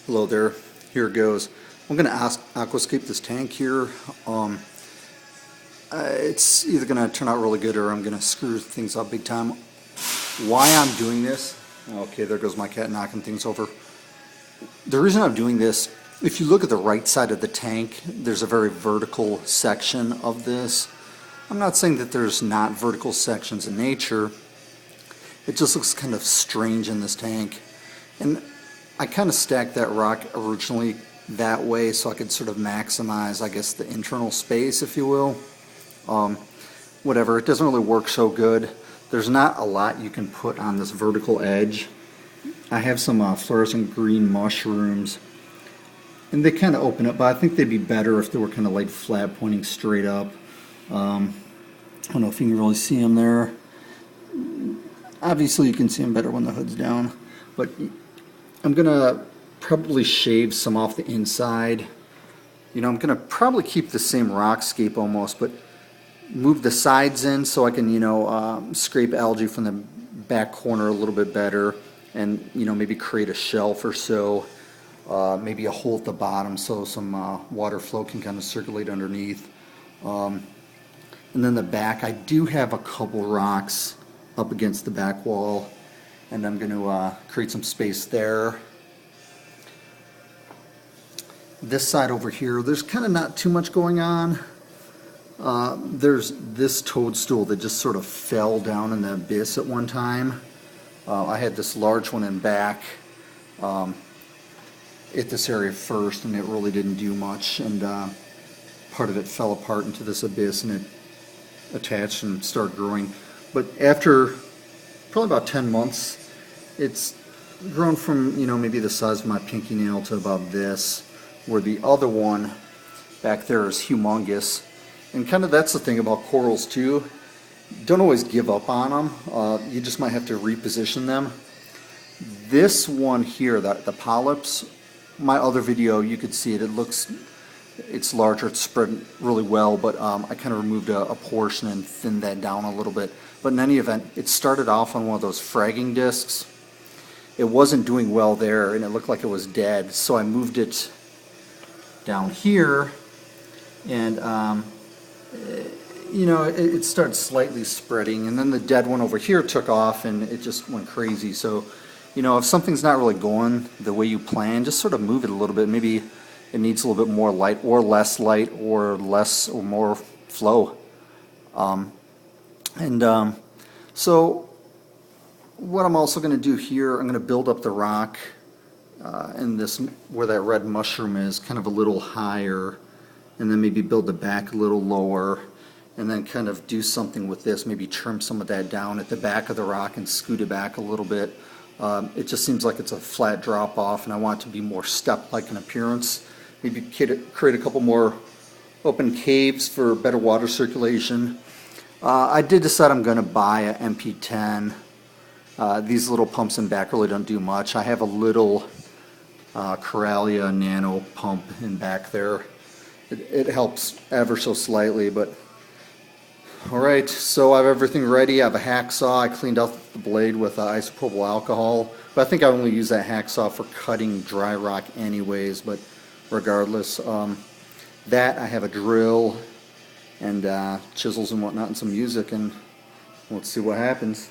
Hello there. Here it goes. I'm going to aquascape this tank here. It's either going to turn out really good or I'm going to screw things up big time. Why I'm doing this? Okay, there goes my cat knocking things over. The reason I'm doing this, if you look at the right side of the tank, there's a very vertical section of this. I'm not saying that there's not vertical sections in nature. It just looks kind of strange in this tank. And I kind of stacked that rock originally that way so I could sort of maximize, I guess, the internal space, if you will. Whatever, it doesn't really work so good. There's not a lot you can put on this vertical edge. I have some fluorescent green mushrooms, and they kind of open up, but I think they'd be better if they were kind of like flat pointing straight up. I don't know if you can really see them there. Obviously you can see them better when the hood's down, but I'm gonna probably shave some off the inside. You know, I'm gonna probably keep the same rockscape almost, but move the sides in so I can, you know, scrape algae from the back corner a little bit better, and, you know, maybe create a shelf or so, maybe a hole at the bottom so some water flow can kind of circulate underneath. And then the back, I do have a couple rocks up against the back wall, and I'm going to create some space there. This side over here, there's kind of not too much going on. There's this toadstool that just sort of fell down in the abyss at one time. I had this large one in back at this area first, and it really didn't do much, and part of it fell apart into this abyss, and it attached and started growing. But after probably about 10 months, it's grown from, you know, maybe the size of my pinky nail to about this, where the other one back there is humongous. And kind of that's the thing about corals too. Don't always give up on them. You just might have to reposition them. This one here, the polyps, my other video, you could see it. It's larger, it's spread really well, but I kind of removed a portion and thinned that down a little bit. But in any event, it started off on one of those fragging discs. It wasn't doing well there, and it looked like it was dead, so I moved it down here, and you know, it started slightly spreading, and then the dead one over here took off, and it just went crazy. So, you know, if something's not really going the way you plan, just sort of move it a little bit. Maybe it needs a little bit more light, or less light, or less or more flow. So what I'm also going to do here, I'm going to build up the rock in this, where that red mushroom is, kind of a little higher, and then maybe build the back a little lower, and then kind of do something with this, maybe trim some of that down at the back of the rock and scoot it back a little bit. It just seems like it's a flat drop off, and I want it to be more step-like in appearance. Maybe create a couple more open caves for better water circulation. I did decide I'm going to buy an MP10. These little pumps in back really don't do much. I have a little Coralia Nano pump in back there. It helps ever so slightly, but alright, so I have everything ready. I have a hacksaw. I cleaned out the blade with isopropyl alcohol, but I think I only use that hacksaw for cutting dry rock anyways, but regardless, that I have a drill and chisels and whatnot and some music, and let's see what happens.